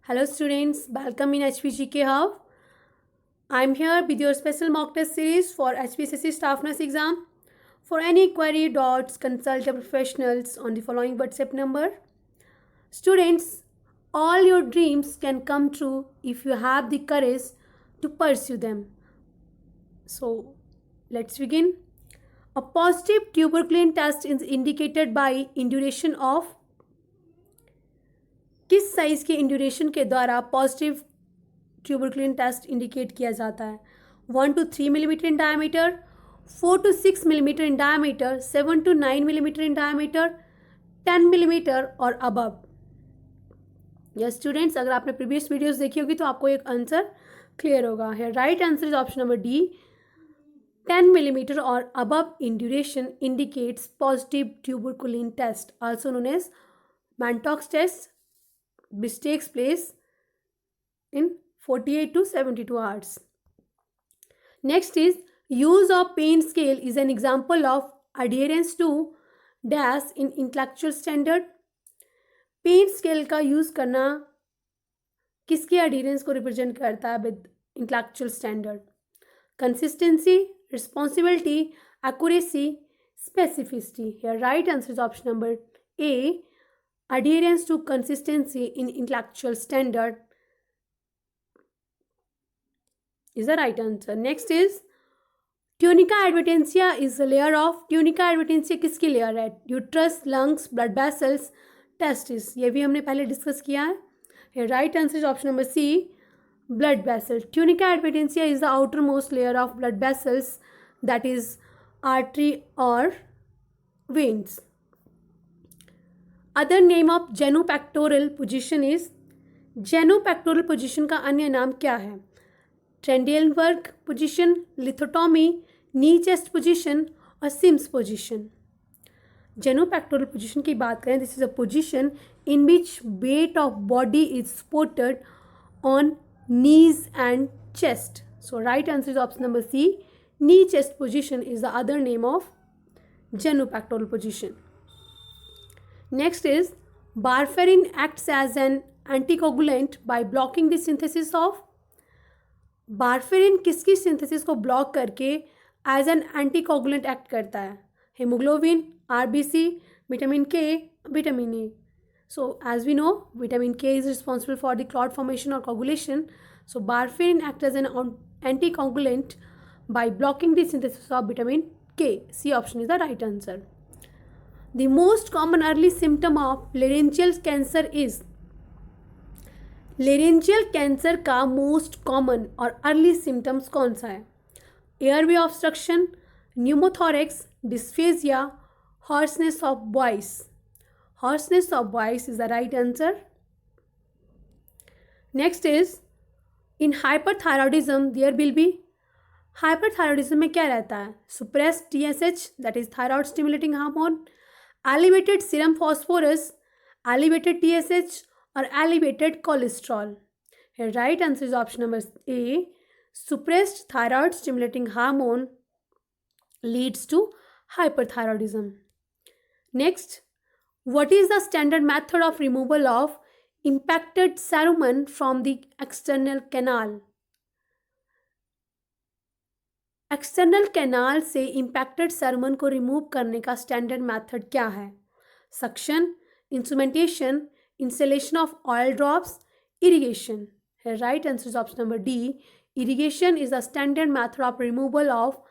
Hello students, welcome in HPGK Hub. I'm here with your special mock test series for HPSSC staff nurse exam. For any query, dots, consult your professionals on the following WhatsApp number. Students, all your dreams can come true if you have the courage to pursue them. So, let's begin. A positive tuberculin test is indicated by induration of किस size के induration के द्वारा positive tuberculin test indicate किया जाता है 1 to 3 millimeter in diameter 4 to 6 millimeter in diameter 7 to 9 millimeter in diameter 10 millimeter और above. Yes students, अगर आपने प्रीवियस वीडियोस देखी होगी तो आपको एक आंसर क्लियर होगा है। Right answer is option number d 10 millimeter और above in duration indicates positive tuberculin test also known as Mantoux test which takes place in 48 to 72 hours. Next is use of pain scale is an example of adherence to dash in intellectual standard. Pen scale का use करना किसके adherence को represent करता है with intellectual standard? Consistency, responsibility, accuracy, specificity. Here right answer is option number A adherence to consistency in intellectual standard is the right answer. Next is tunica advertentia is a layer of tunica advertentia किसकी layer है? Uterus, lungs, blood vessels, testis. ये भी हमने पहले discuss किया है। Right answer is option number C blood vessel. tunica advertentia is the outermost layer of blood vessels that is artery or veins. Other name of genupectoral position is genupectoral position का अन्य नाम क्या है? Trendelenburg position, lithotomy, knee chest position और Sims position. Genupectoral position की बात करें, this is a position in which weight of body is supported on knees and chest. So right answer is option number c knee chest position is the other name of genupectoral position. Next is warfarin acts as an anticoagulant by blocking the synthesis of warfarin किसकी synthesis को block करके as an anticoagulant act करता है? hemoglobin, RBC, vitamin K, vitamin A. So as we know vitamin K is responsible for the clot formation or coagulation. So warfarin acts as an anticoagulant by blocking the synthesis of vitamin K. C option is the right answer. The most common early symptom of laryngeal cancer is laryngeal cancer का most common और early symptoms कौन सा है? Airway obstruction, pneumothorax, dysphagia, hoarseness of voice. Hoarseness of voice is the right answer. Next is in hyperthyroidism there will be hyperthyroidism में क्या रहता है? Suppressed TSH that is thyroid stimulating hormone, elevated serum phosphorus, elevated TSH or elevated cholesterol. Here right answer is option number A suppressed thyroid stimulating hormone leads to hyperthyroidism. Next, what is the standard method of removal of impacted cerumen from the external canal? External canal से impacted cerumen को remove करने का standard method क्या है? Suction, instrumentation, instillation of oil drops, irrigation. Right answer is option number d irrigation is the standard method of removal of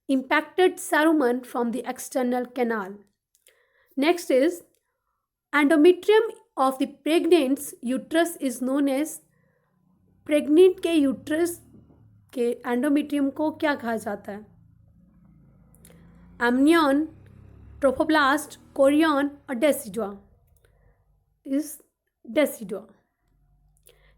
impacted cerumen from the external canal. Next is endometrium of the pregnant's uterus is known as pregnant के uterus के endometrium को क्या कहा जाता है? Amnion, trophoblast, chorion और decidua is decidua.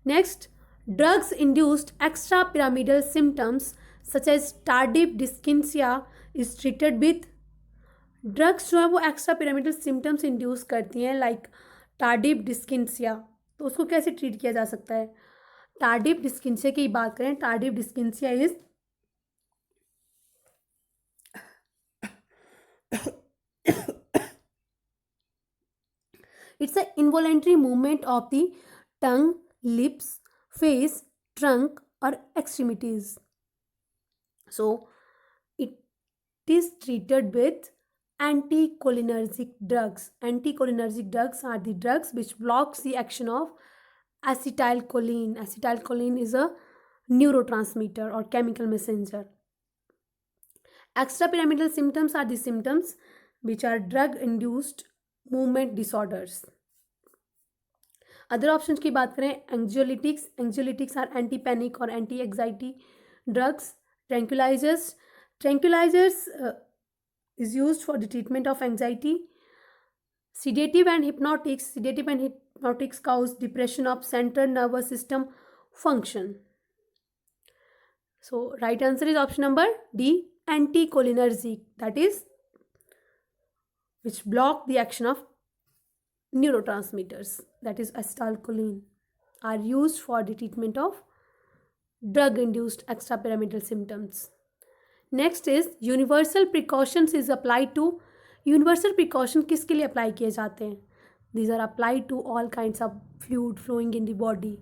Next, drugs induced extrapyramidal symptoms such as tardive dyskinesia is treated with. Drugs जो है वो एक्स्ट्रा पिरामिडल सिम्टम्स इंड्यूस करती हैं लाइक टार्डिव डिस्किंसिया, तो उसको कैसे ट्रीट किया जा सकता है? टार्डिव डिस्किंसिया की बात करें, tardive dyskinesia is it's a involuntary movement of the tongue, lips, face, trunk, or extremities. So it is treated with anticholinergic drugs. Anticholinergic drugs are the drugs which blocks the action of acetylcholine. Acetylcholine is a neurotransmitter or chemical messenger. Extrapyramidal symptoms are the symptoms which are drug induced movement disorders. Other option की बात करें, एंग्जियोलिटिक्स. एंग्जियोलिटिक्स are anti panic और anti anxiety drugs. Tranquillisers. Tranquillisers is used for the treatment of anxiety. Sedative and hypnotics. Sedative and hypnotics cause depression of central nervous system function. So right answer is option number D, anticholinergic, that is which block the action of neurotransmitters, that is acetylcholine, are used for the treatment of drug induced extrapyramidal symptoms. Next is universal precautions is apply to. Universal precaution किसके लिए apply किए जाते हैं? These are apply to all kinds of fluid flowing in the body,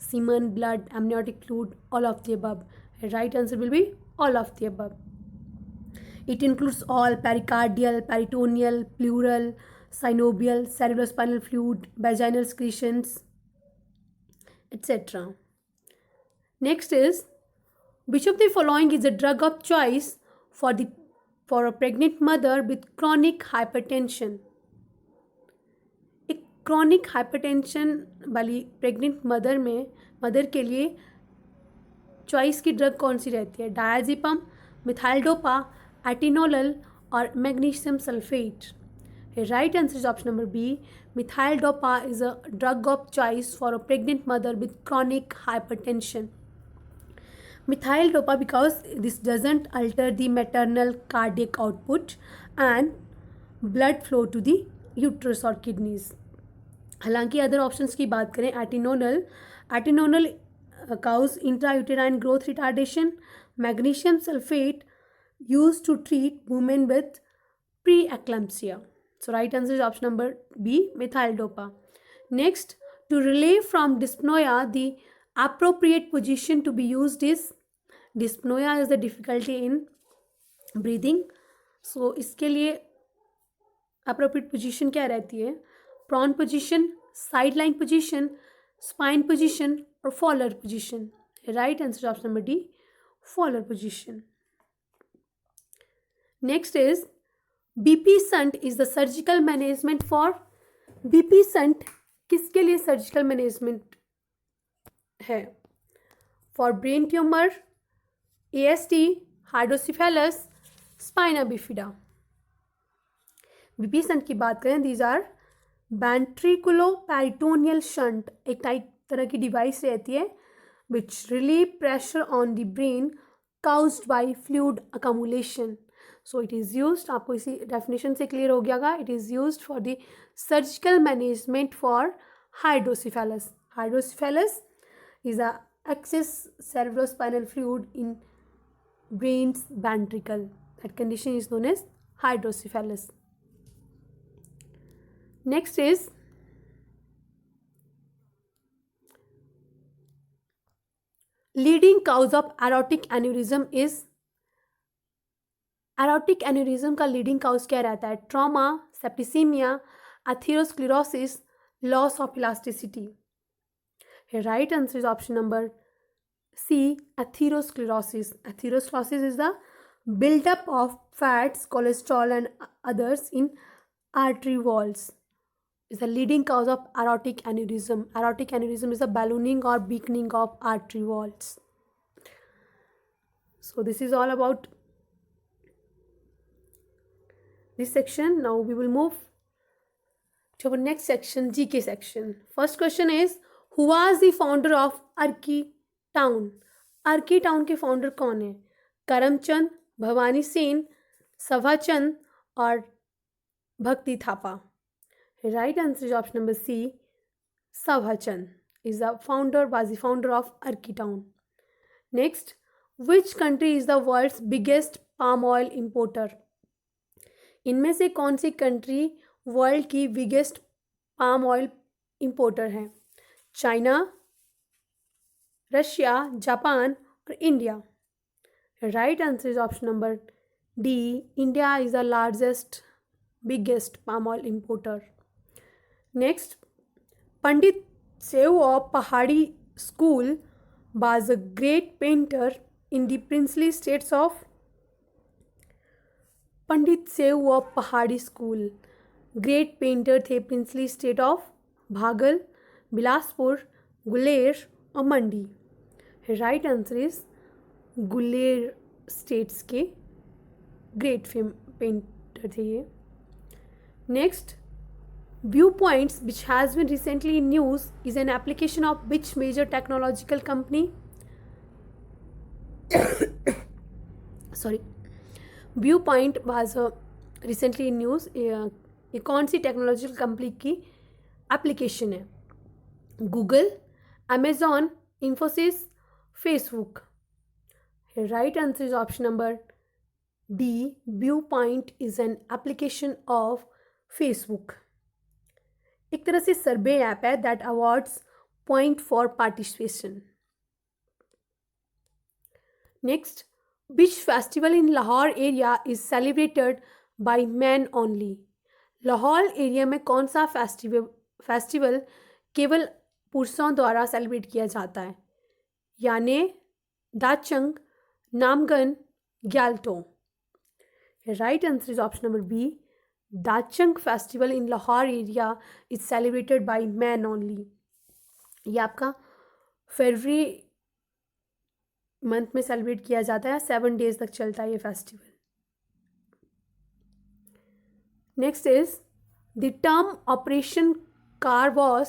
semen, blood, amniotic fluid, all of the above. Right answer will be all of the above. It includes all pericardial, peritoneal, pleural, synovial, cerebrospinal fluid, vaginal secretions, etc. Next is, which of the following is a drug of choice for a pregnant mother with chronic hypertension? एक chronic hypertension वाली pregnant mother के लिए choice की drug कौन सी रहती है? डायाजिपम, methyldopa, atenolol और magnesium sulphate. Right answer is option number B. Methyldopa is a drug of choice for a pregnant mother with chronic hypertension. Methyl-dopa because this doesn't alter the maternal cardiac output and blood flow to the uterus or kidneys. हालांकि other options की बात करें, एटिनोनल cause intrauterine growth retardation. Magnesium sulfate used to treat women with preeclampsia. So right answer is option number B, methyl-dopa. Next, to relieve from dyspnoea, the appropriate position to be used is, dyspnoea is the difficulty in breathing. So इसके लिए appropriate position क्या रहती है? prone position, sideline position, spine position और Fowler position. Right answer is option number D, Fowler position. Next is, BP shunt is the surgical management for. BP shunt किसके लिए surgical management है? For brain tumor, AST, hydrocephalus, spina bifida. BP shunt की बात करें, these are वेंट्रिकुलोपेरिटोनियल shunt, एक तरह की device रहती है which relieve pressure on the brain caused by fluid accumulation. So it is used, आपको इसी डेफिनेशन से क्लियर हो गया, it is used for the surgical management for hydrocephalus. Hydrocephalus is a excess cerebrospinal fluid in brain's ventricle. That condition is known as hydrocephalus. Next is, leading cause of aortic aneurysm is. aortic aneurysm का leading cause क्या रहता है? trauma, septicemia, atherosclerosis, loss of elasticity. Right answer is option number C, atherosclerosis. Atherosclerosis is the buildup of fats, cholesterol and others in artery walls. Is the leading cause of aortic aneurysm. Aortic aneurysm is the ballooning or weakening of artery walls. So this is all about this section. Now we will move to our next section, GK section. First question is, who was the founder of Arki town? Arki town के founder कौन है? करमचंद, भवानी सेन, सभाचंद और Bhakti Thapa. Right answer is option number C, Sabhachand is the founder of Arki town. Next, which country is the world's biggest palm oil importer? इनमें से कौन सी country world की biggest palm oil importer है? China, Russia, Japan और India? Right answer is option number D, India is the largest biggest palm oil importer. Next, Pandit Seu of Pahadi School was a great painter in the princely states of Pandit Seu of Pahari school great painter थे princely state of Bhagal, Bilaspur, Guler और Mandi? Right answer is Guler states के great painter थे ये. Next, view points which has been recently in news is an application of which major technological company? Sorry, view point was recently in news. ये कौन सी technological company की application है? Google, Amazon, Infosys, Facebook? Right answer is option number D, view point is an application of Facebook. एक तरह से सर्वे app है that awards point for participation. Next, which festival in Lahore area is celebrated by men only? Lahore area में कौन सा festival केवल पुरुषों द्वारा सेलिब्रेट किया जाता है? यानी Dachang, Namgan, Gyalto? Right answer is option number B, Dachang festival in Lahaul area is celebrated by man only. ये आपका फरवरी मंथ में सेलिब्रेट किया जाता है. 7 days तक चलता है ये festival. Next is the term operation car wash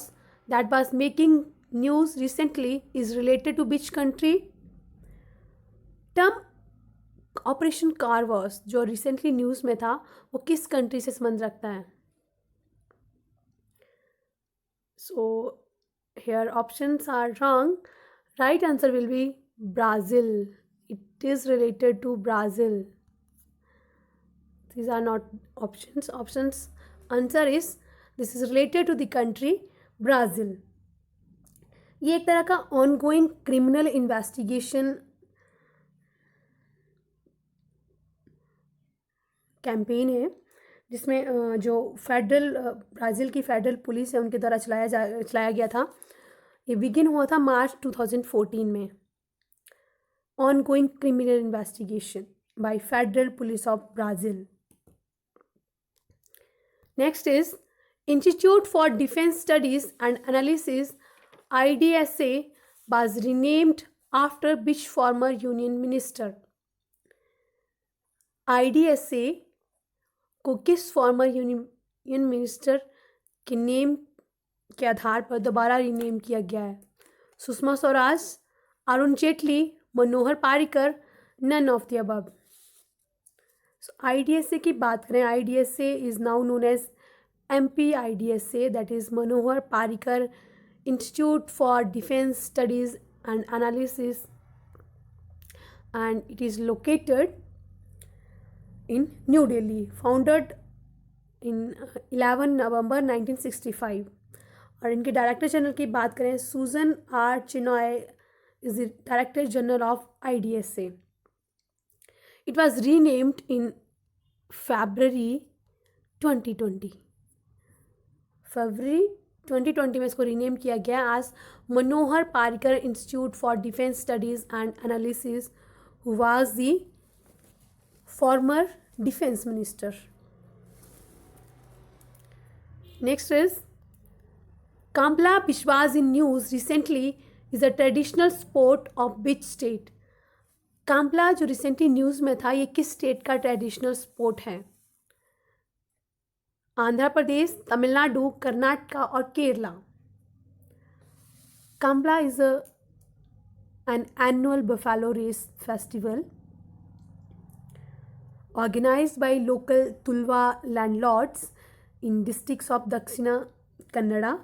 that was making news recently is related to which country? Term operation car wash जो रिसेंटली न्यूज़ में था वो किस कंट्री से संबंध रखता है? So here options are wrong. Right answer will be Brazil. It is related to Brazil. These are not options. Answer is this is related to the country Brazil. ये एक तरह का ongoing criminal investigation कैंपेन है जिसमें जो Brazil की federal police है उनके द्वारा चलाया गया था. ये बिगिन हुआ था मार्च 2014 में. ongoing criminal investigation by Federal Police of Brazil. Next is Institute for Defense Studies and Analysis, IDSA, was renamed after which former Union Minister? IDSA को किस फॉर्मर यूनियन मिनिस्टर के नेम के आधार पर दोबारा रीनेम किया गया है? Sushma Swaraj, Arun Jaitley, Manohar Parrikar, none of the above? IDSA की बात करें, IDSA is now known as MPIDSA, that is Manohar Parrikar institute for defence studies and analysis, and it is located in New Delhi, founded in 11 November 1965. और इनके डायरेक्टर जनरल की बात करें, Sujan R Chinoy is the Director General of IDSA. It was renamed in February 2020. फरवरी 2020 में इसको rename किया गया as Manohar Parrikar institute for defence studies and analysis, who was the former defence minister. Next is Kambala which was in news recently is a traditional sport of which state? काम्पला जो recently news में था ये किस स्टेट का traditional sport है? आंध्र प्रदेश, तमिलनाडु, कर्नाटका और Kerala? Kambala is an annual buffalo race festival organized by local Tulwa landlords in districts of Dakshina Kannada.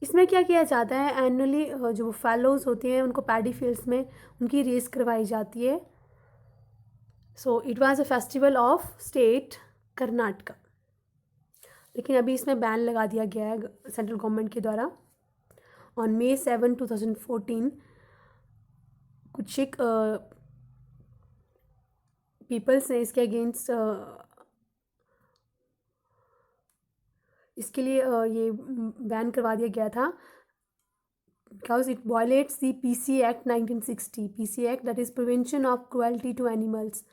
इसमें क्या किया जाता है? एनुअली जो फैलोज होते हैं उनको पैडी फील्ड्स में उनकी रेस करवाई जाती है. So it was a festival of state Karnataka, लेकिन अभी इसमें बैन लगा दिया गया है सेंट्रल गवर्नमेंट के द्वारा. ऑन May 7, 2014 कुछ सिख पीपल्स ने इसके अगेंस्ट इसके लिए ये बैन करवा दिया गया था because it violates the PC act 1960। PC act that is prevention of cruelty to animals,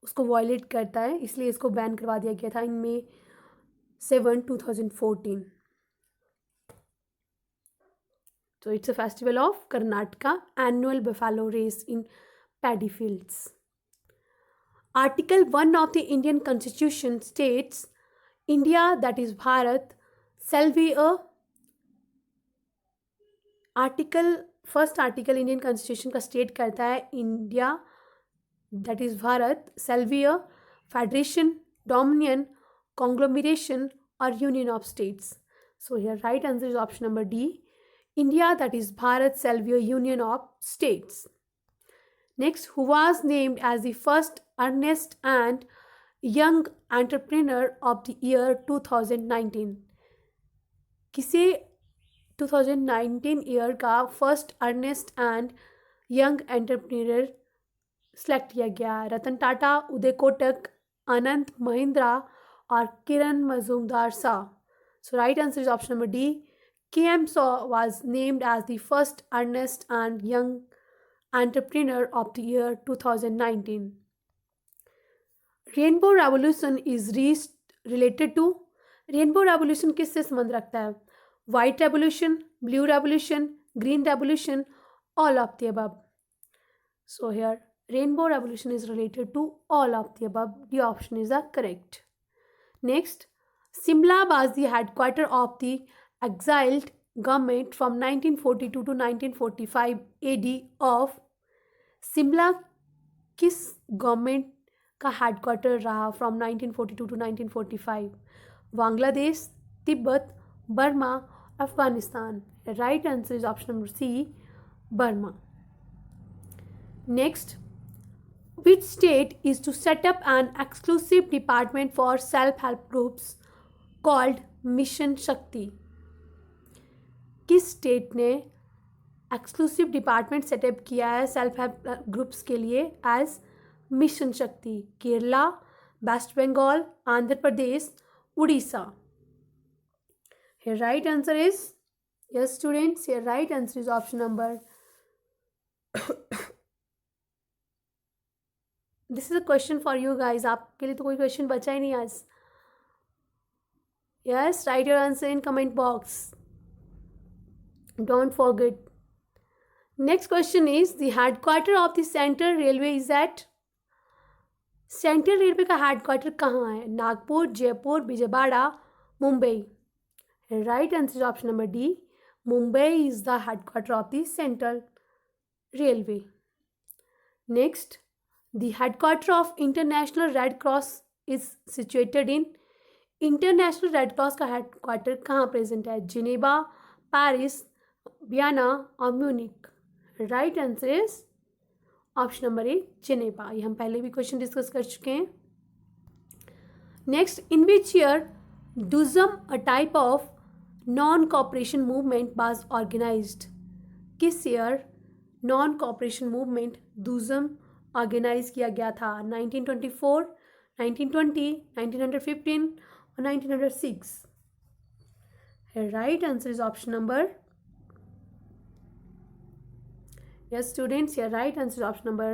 उसको वायलेट करता है, इसलिए इसको बैन करवा दिया गया था in May 7, 2014। So it's a festival of Karnataka annual buffalo race in paddy fields. Article 1 of the Indian Constitution states India, that is Bharat, shall be a first article Indian constitution का state करता है India that is Bharat shall be a federation, dominion, conglomeration और union of states. So here right answer is option number D, India, that is Bharat, shall be a union of states. Next, who was named as the first earnest and young entrepreneur of the year 2019? किसे 2019 year का first Ernst and Young entrepreneur select किया गया? रतन टाटा, उदय कोटक, अनंत महिंद्रा और Kiran Mazumdar Shaw. So right answer is option number D, KM Shaw was named as the first earnest and young entrepreneur of the year 2019. Rainbow Revolution is related to, rainbow revolution किससे संबंध रखता है? White revolution, blue revolution, green revolution, all of the above. So here rainbow revolution is related to all of the above, the option is the correct. Next, Simla was the headquarter of the exiled government from 1942 to 1945 AD of Simla किस government का headquarter रहा from 1942 to 1945? Bangladesh, Tibet, Burma, Afghanistan. Right answer is option number C, Burma. Next, which state is to set up an exclusive department for self-help groups called mission शक्ति? किस state ने exclusive department setup किया है self help groups के लिए as mission Shakti? Kerala, West Bengal, Andhra Pradesh, Orissa. Your right answer is, yes students, your right answer is option number this is a question for you guys, आपके लिए तो कोई क्वेश्चन बचा ही नहीं आज। Yes, write your answer in comment box. Don't forget. Next question is, the headquarter of the Central Railway is at? Central railway का headquarter कहाँ है? Nagpur, Jaipur, Vijayawada, Mumbai. Right answer is option number D, Mumbai is the headquarter of the central railway. Next, the headquarter of international red cross is situated in? International red cross का headquarter कहाँ present है? Geneva, Paris, Vienna और Munich. Right answer is option number A, Geneva. ये हम पहले भी question discuss कर चुके हैं। Next, in which year Dujam, a type of non cooperation movement, was organised? किस year non cooperation movement Dujam organise किया गया था? 1924, 1920, 1915 और 1906। Right answer is option number, yes students, your right answer is option number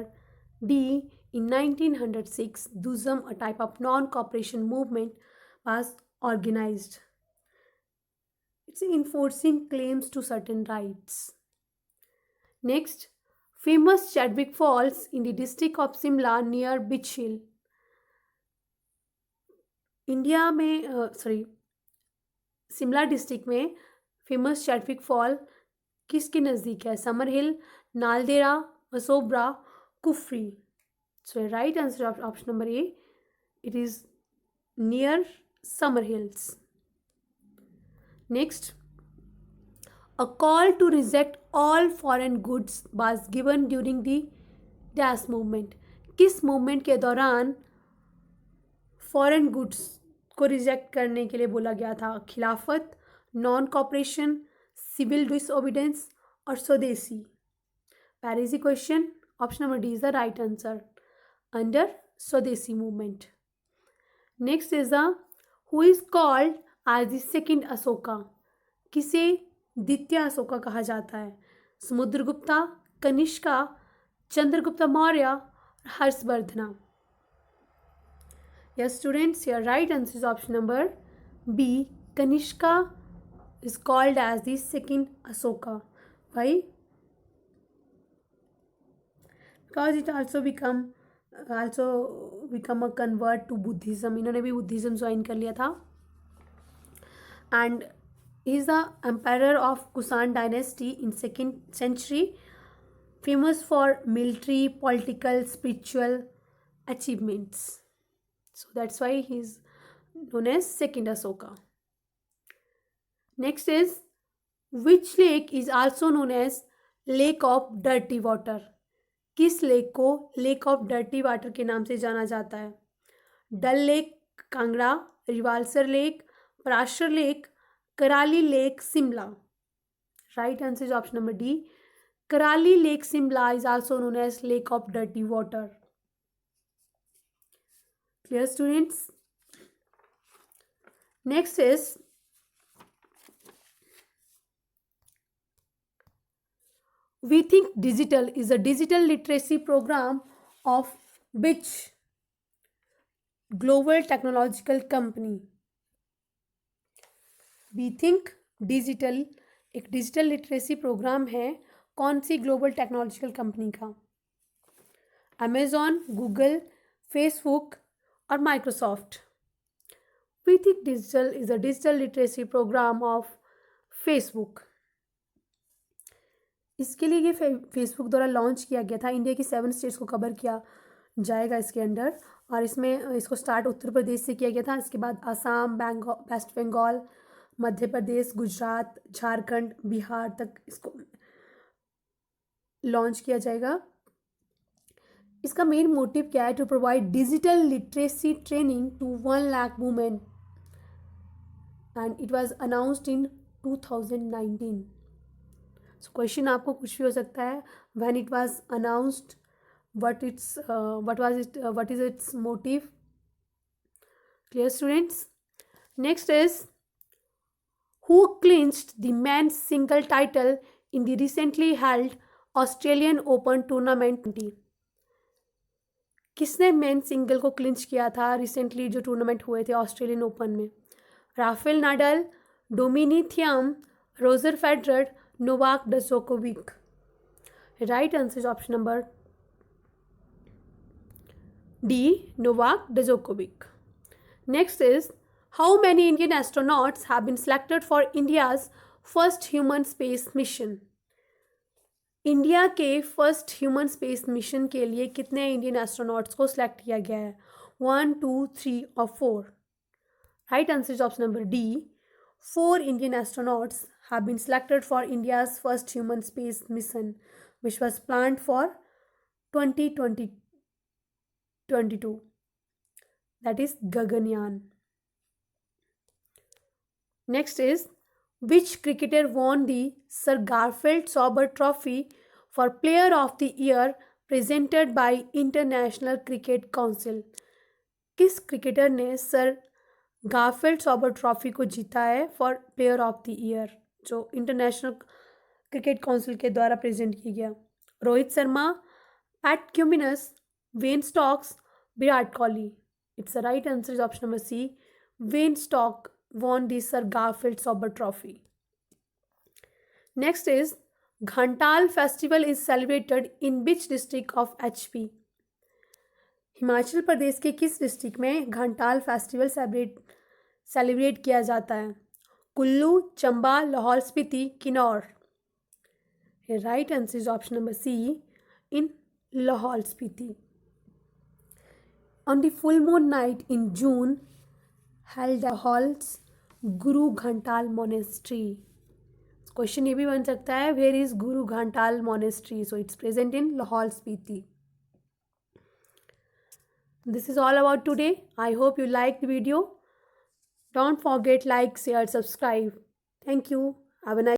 D. In 1906, Duzum, a type of non-cooperation movement, was organized. It's enforcing claims to certain rights. Next, famous Chadwick Falls in the district of Simla near Beach Hill. India में Shimla district में famous Chadwick fall किसके नज़दीक है? Summer Hill, Naldehra, Mashobra, Kufri. So right answer of option number A, it is near Summer Hills. Next, a call to reject all foreign goods was given during the dash movement. किस मूवमेंट के दौरान foreign goods को रिजेक्ट करने के लिए बोला गया था? खिलाफत, non cooperation, civil disobedience, or Swadesi? Where is the question? Option number D is the right answer. Under Swadesi movement. Next is the who is called as the second Asoka? किसे द्वितीय अशोका कहा जाता है? Samudragupta, Kanishka, Chandragupta Maurya, Harshavardhana. Yes, students, your right answer is option number B. Kanishka is called as the second Asoka. Why? Because it also become a convert to Buddhism. इन्होंने भी Buddhism join कर लिया था. And he is the emperor of Kusan dynasty in 2nd century, famous for military, political, spiritual achievements. So that's why he is known as second Asoka. Next is, which lake is also known as Lake of Dirty Water? किस lake को lake of dirty water के नाम से जाना जाता है? Dal lake, Kangra, Rewalsar lake, Parashar lake, Karali lake, Shimla. Right answer is option number D. Karali Lake Shimla is also known as Lake of Dirty Water. Clear, students? Next is We Think Digital is a digital literacy program of which global technological company? We Think Digital एक digital literacy programme है. कौन सी global technological company का? Amazon, Google, Facebook और Microsoft. We think digital is a digital literacy programme of Facebook. इसके लिए ये Facebook द्वारा लॉन्च किया गया था. इंडिया की 7 स्टेट्स को कवर किया जाएगा इसके अंडर. और इसमें इसको स्टार्ट उत्तर प्रदेश से किया गया था. इसके बाद आसाम, वेस्ट बंगाल, मध्य प्रदेश, गुजरात, झारखंड, बिहार तक इसको लॉन्च किया जाएगा. इसका मेन मोटिव क्या है? To provide digital literacy training to 1 lakh women and it was announced in 2019. So question आपको कुछ भी हो सकता है. When it was announced, what is its motive? Clear, students? Next is, who clinched the men's single title in the recently held Australian Open tournament? किसने men single को clinch किया था रिसेंटली जो टूर्नामेंट हुए थे ऑस्ट्रेलियन ओपन में? Rafael Nadal, Dominic Thiem, Roger Federer, Novak Djokovic. Right answer is option number D. Novak Djokovic. Next is, how many Indian astronauts have been selected for India's first human space mission? India के first human space mission के लिए कितने Indian astronauts को select किया गया है? 1, 2, 3 और 4. Right answer is option number D. 4 Indian astronauts have been selected for India's first human space mission, which was planned for 2022. That is Gaganyaan. Next is, which cricketer won the Sir Garfield Sobber Trophy for Player of the Year presented by International Cricket Council? किस cricketer ने sir Garfield Sobers trophy को जीता है for player of the year, जो International Cricket Council के द्वारा present किया गया? Rohit Sharma, Pat Cummins, Ben Stokes, Virat Kohli. It's a right answer is option number C. Ben Stokes won the Sir Garfield Sobber Trophy. Next is, Ghantal festival is celebrated in which district of HP? Himachal Pradesh के किस district में घंटाल festival celebrate किया जाता है? Kullu, Chamba, Lahaul Spiti, Kinnaur. Right answer is option number C. in Lahaul Spiti. On the full moon night in June, held Lahaul's Guru Ghantal Monastery. Question ये भी बन सकता है, where is Guru Ghantal Monastery? So it's present in Lahaul Spiti. This is all about today. I hope you liked the video. Don't forget like, share, subscribe. Thank you. Have a nice